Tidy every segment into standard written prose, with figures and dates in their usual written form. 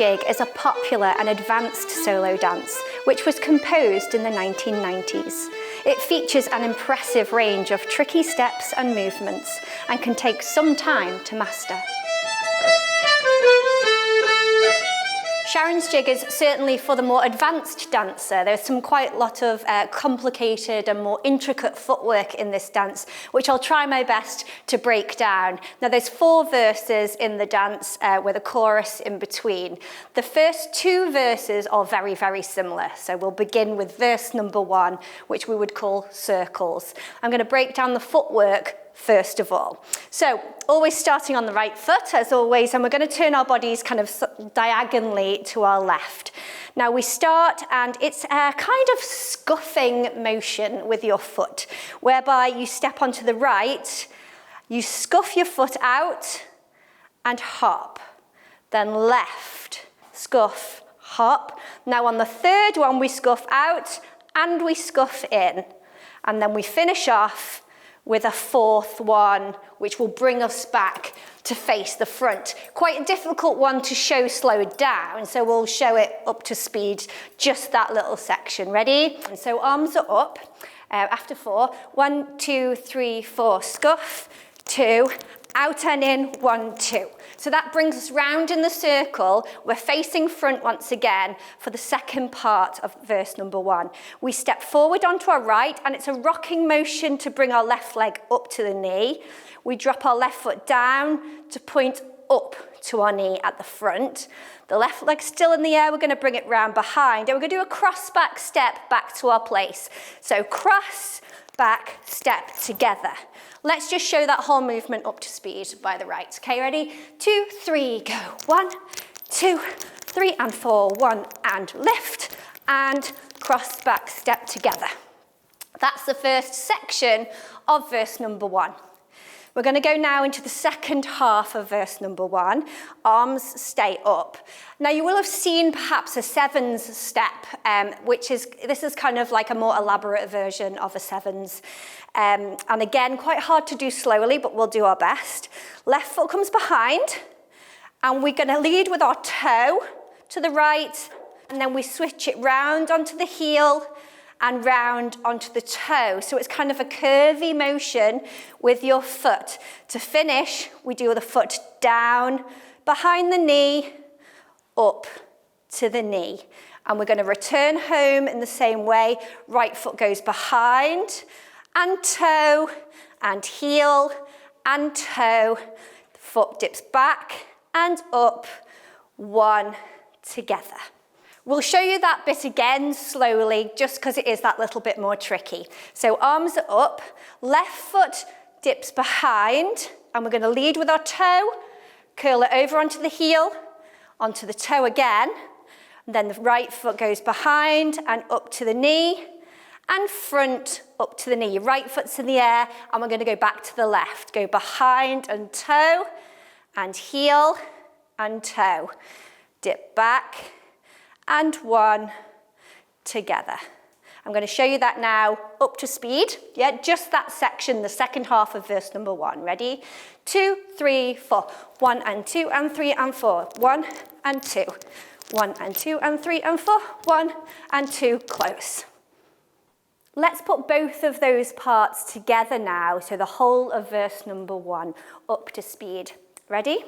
Jig is a popular and advanced solo dance, which was composed in the 1990s. It features an impressive range of tricky steps and movements and can take some time to master. Sharon's jig is certainly for the more advanced dancer. There's some quite lot of complicated and more intricate footwork in this dance, which I'll try my best to break down. Now there's 4 verses in the dance with a chorus in between. The first 2 verses are very, very similar. So we'll begin with verse number 1, which we would call circles. I'm going to break down the footwork first of all. So always starting on the right foot as always, and we're going to turn our bodies kind of diagonally to our left. Now we start and it's a kind of scuffing motion with your foot, whereby you step onto the right, you scuff your foot out and hop, then left, scuff, hop. Now on the third one we scuff out and we scuff in, and then we finish off with a 4th one, which will bring us back to face the front. Quite a difficult one to show slowed down, so we'll show it up to speed, just that little section. Ready? And so arms are up, after 4. 1, 2, 3, 4, scuff, 2, out and in, 1, 2. So that brings us round in the circle. We're facing front once again for the second part of verse number 1. We step forward onto our right, and it's a rocking motion to bring our left leg up to the knee. We drop our left foot down to point up to our knee at the front. The left leg's still in the air. We're going to bring it round behind, and we're going to do a cross back step back to our place. So cross, back, step together. Let's just show that whole movement up to speed by the right. Okay, ready? 2, 3, go. 1, 2, 3, and 4. 1, and lift, and cross, back, step together. That's the first section of verse number 1. We're going to go now into the second half of verse number 1. Arms stay up. Now you will have seen perhaps a 7s step, this is kind of like a more elaborate version of a 7s. And again, quite hard to do slowly, but we'll do our best. Left foot comes behind, and we're going to lead with our toe to the right, and then we switch it round onto the heel and round onto the toe. So it's kind of a curvy motion with your foot. To finish, we do the foot down, behind the knee, up to the knee. And we're going to return home in the same way. Right foot goes behind, and toe, and heel, and toe. The foot dips back and up, 1 together. We'll show you that bit again slowly, just because it is that little bit more tricky. So arms are up, left foot dips behind, and we're going to lead with our toe, curl it over onto the heel, onto the toe again, and then the right foot goes behind and up to the knee, and front up to the knee. Your right foot's in the air, and we're going to go back to the left. Go behind and toe, and heel, and toe. Dip back, and 1 together. I'm going to show you that now up to speed. Yeah, just that section, the second half of verse number 1. Ready? 2, 3, 4. 1 and 2 and 3 and 4. 1 and 2. 1 and 2 and 3 and 4. 1 and 2, close. Let's put both of those parts together now, so the whole of verse number 1 up to speed. Ready?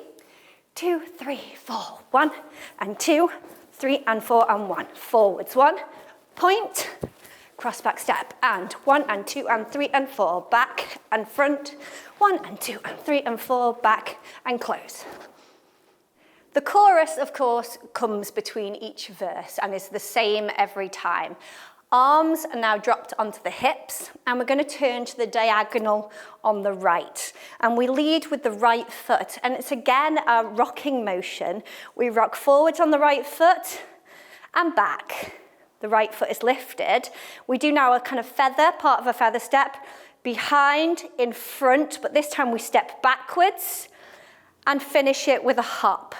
2, 3, 4. 1 and 2, 3 and 4 and 1. Forwards 1, point, cross back step, and 1 and 2 and 3 and 4. Back and front, 1 and 2 and 3 and 4. Back and close. The chorus, of course, comes between each verse and is the same every time. Arms are now dropped onto the hips, and we're going to turn to the diagonal on the right. And we lead with the right foot, and it's again a rocking motion. We rock forwards on the right foot and back. The right foot is lifted. We do now a kind of feather, part of a feather step, behind, in front, but this time we step backwards and finish it with a hop.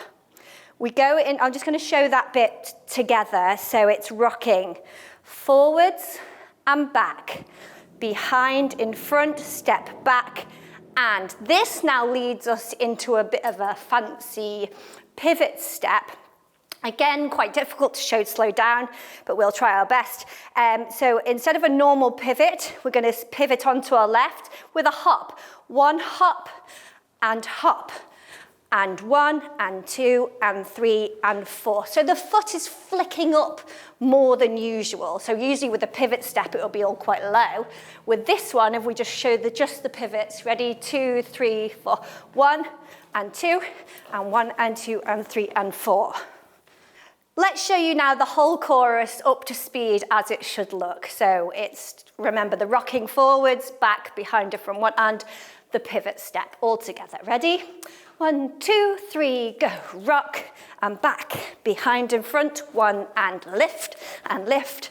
We go in, I'm just going to show that bit together, so it's rocking. Forwards and back, behind, in front, step back, and this now leads us into a bit of a fancy pivot step, Again, quite difficult to show slow down, but we'll try our best. So instead of a normal pivot, we're going to pivot onto our left with a hop. 1 hop and hop. And 1 and 2 and 3 and 4. So the foot is flicking up more than usual. So usually with a pivot step, it will be all quite low. With this one, if we just show just the pivots, ready, 2, 3, 4. 1 and 2 and 1 and 2 and 3 and 4. Let's show you now the whole chorus up to speed as it should look. So it's, remember, the rocking forwards, back, behind, different one, and the pivot step all together. Ready? 1, 2, 3, go. Rock and back, behind and front, 1 and lift and lift.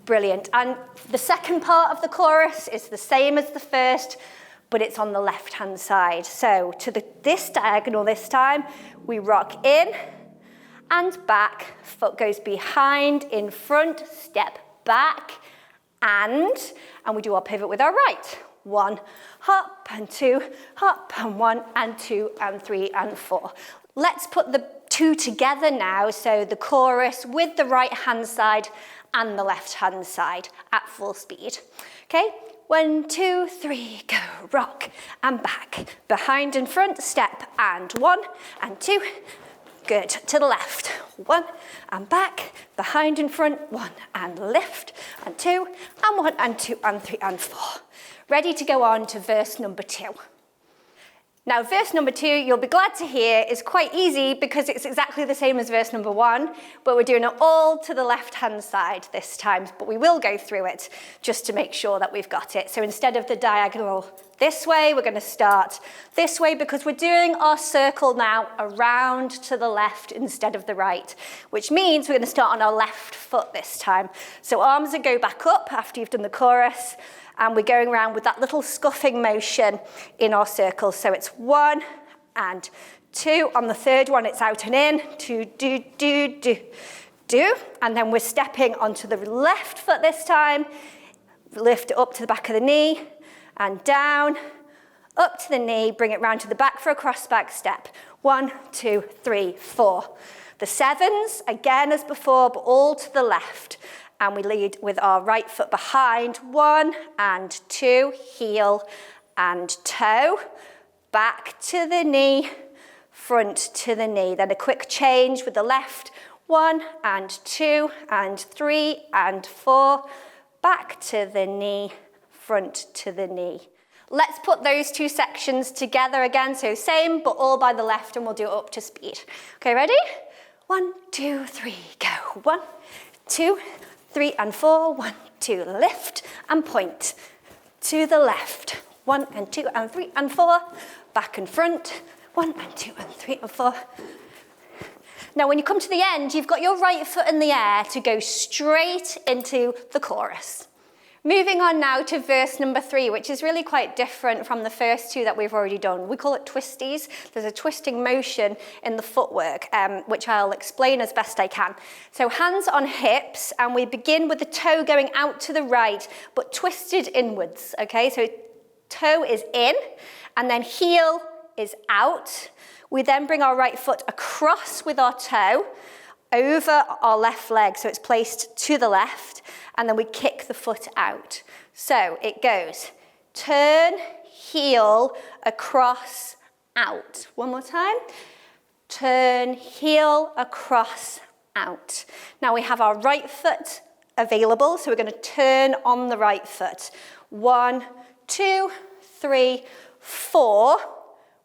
Brilliant. And the second part of the chorus is the same as the first, but it's on the left-hand side. So to this diagonal this time, we rock in and back, foot goes behind, in front, step back, and we do our pivot with our right. 1 hop and 2 hop and 1 and 2 and 3 and 4. Let's put the two together now, so the chorus with the right hand side and the left hand side at full speed. Okay, 1, 2, 3, go. Rock and back, behind and front, step, and 1 and 2. Good, to the left, 1 and back, behind and front, 1 and lift, and 2, and 1 and 2 and 3 and 4. Ready to go on to verse number 2. Now, verse number 2, you'll be glad to hear, is quite easy because it's exactly the same as verse number 1, but we're doing it all to the left-hand side this time, but we will go through it just to make sure that we've got it. So instead of the diagonal this way, we're going to start this way because we're doing our circle now around to the left instead of the right, which means we're going to start on our left foot this time. So arms will go back up after you've done the chorus, and we're going around with that little scuffing motion in our circle. So it's 1 and 2. On the third one, it's out and in. 2, do, do, do, do. And then we're stepping onto the left foot this time. Lift it up to the back of the knee and down, up to the knee. Bring it round to the back for a cross back step. 1, 2, 3, 4. The 7s, again as before, but all to the left. And we lead with our right foot behind, 1 and 2, heel and toe, back to the knee, front to the knee. Then a quick change with the left, 1 and 2 and 3 and 4, back to the knee, front to the knee. Let's put those two sections together again, so same, but all by the left, and we'll do it up to speed. Okay, ready? 1, 2, 3, go. 1, 2, 3 and 4, 1, 2, lift and point to the left. 1 and 2 and 3 and 4, back and front. 1 and 2 and 3 and 4. Now when you come to the end, you've got your right foot in the air to go straight into the chorus. Moving on now to verse number 3, which is really quite different from the first two that we've already done. We call it twisties. There's a twisting motion in the footwork, which I'll explain as best I can. So hands on hips, and we begin with the toe going out to the right, but twisted inwards, okay? So toe is in, and then heel is out. We then bring our right foot across with our toe, over our left leg, so it's placed to the left, and then we kick the foot out. So it goes, turn, heel, across, out. One more time. Turn, heel, across, out. Now we have our right foot available, so we're going to turn on the right foot. 1, 2, 3, 4.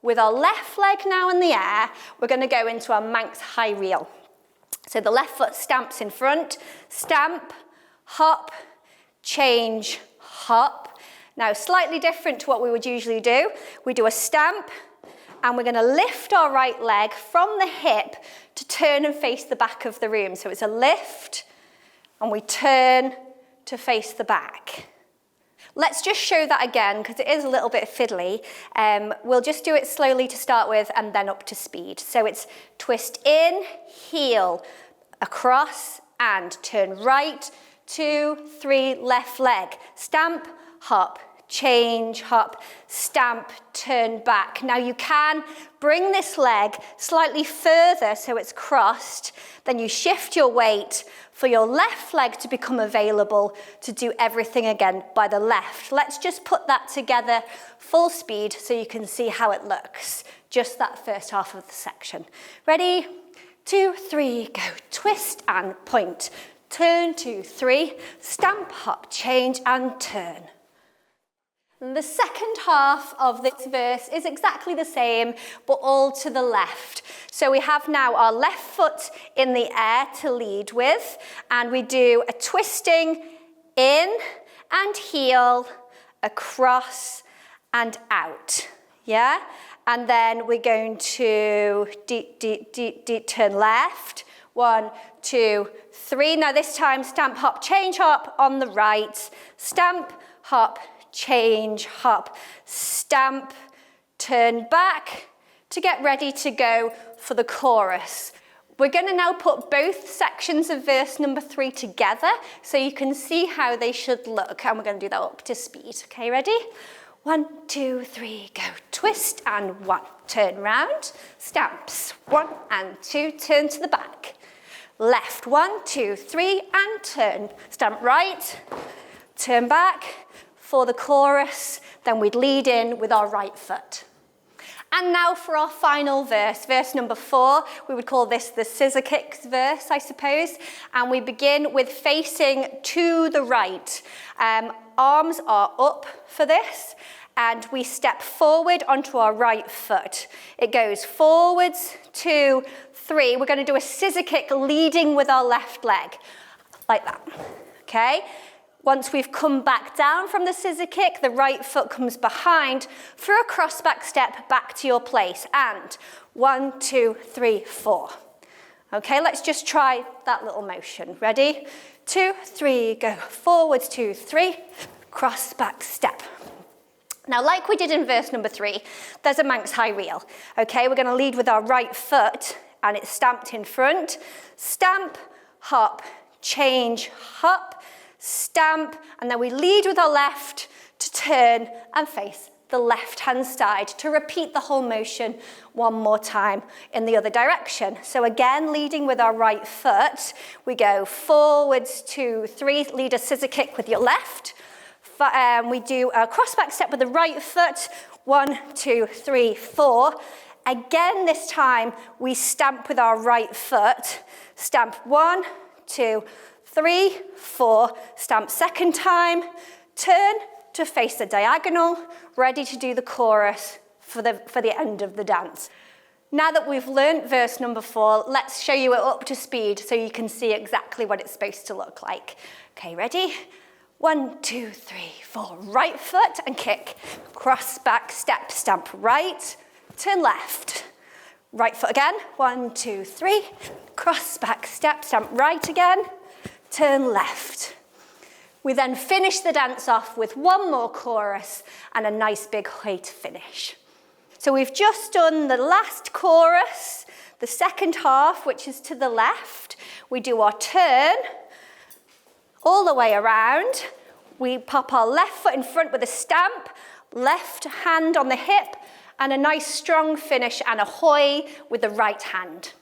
With our left leg now in the air, we're going to go into our Manx high reel. So the left foot stamps in front, stamp, hop, change, hop. Now slightly different to what we would usually do. We do a stamp, and we're going to lift our right leg from the hip to turn and face the back of the room. So it's a lift, and we turn to face the back. Let's just show that again, because it is a little bit fiddly. We'll just do it slowly to start with, and then up to speed. So it's twist in, heel, across, and turn right, 2, 3, left leg. Stamp, hop, change, hop, stamp, turn back. Now you can bring this leg slightly further so it's crossed, then you shift your weight for your left leg to become available to do everything again by the left. Let's just put that together full speed so you can see how it looks, just that first half of the section. Ready? 2, 3, go. Twist and point. Turn, 2, 3, stamp, hop, change and turn. The second half of this verse is exactly the same, but all to the left. So we have now our left foot in the air to lead with, and we do a twisting in and heel, across and out, yeah? And then we're going to turn left, 1, 2, 3. Now this time, stamp, hop, change, hop on the right, stamp, hop, change, hop, stamp, turn back to get ready to go for the chorus. We're going to now put both sections of verse number 3 together so you can see how they should look, and we're going to do that up to speed. Okay, ready? 1, 2, 3, go. Twist and 1, turn round, stamps, 1 and 2, turn to the back. Left, 1, 2, 3, and turn. Stamp right, turn back. For the chorus, then we'd lead in with our right foot. And now for our final verse, verse number 4, we would call this the scissor kicks verse, I suppose. And we begin with facing to the right. Arms are up for this, and we step forward onto our right foot. It goes forwards, 2, 3. We're going to do a scissor kick leading with our left leg, like that, okay? Once we've come back down from the scissor kick, the right foot comes behind for a cross back step back to your place. And 1, 2, 3, 4. Okay, let's just try that little motion. Ready? 2, 3, go. Forwards, 2, 3, cross back step. Now, like we did in verse number 3, there's a Manx high reel. Okay, we're going to lead with our right foot, and it's stamped in front. Stamp, hop, change, hop, stamp, and then we lead with our left to turn and face the left-hand side to repeat the whole motion one more time in the other direction. So again, leading with our right foot, we go forwards, 2, 3, lead a scissor kick with your left. We do a cross-back step with the right foot, 1, 2, 3, 4. Again, this time, we stamp with our right foot. Stamp 1, 2, 3, 4, stamp second time, turn to face the diagonal, ready to do the chorus for the end of the dance. Now that we've learnt verse number 4, let's show you it up to speed so you can see exactly what it's supposed to look like. Okay, ready? 1, 2, 3, 4, right foot and kick. Cross back step, stamp right, turn left. Right foot again, 1, 2, 3, cross back step, stamp right again, turn left. We then finish the dance off with one more chorus and a nice big way to finish. So we've just done the last chorus, the second half, which is to the left. We do our turn all the way around. We pop our left foot in front with a stamp, left hand on the hip, and a nice strong finish and a hoy with the right hand.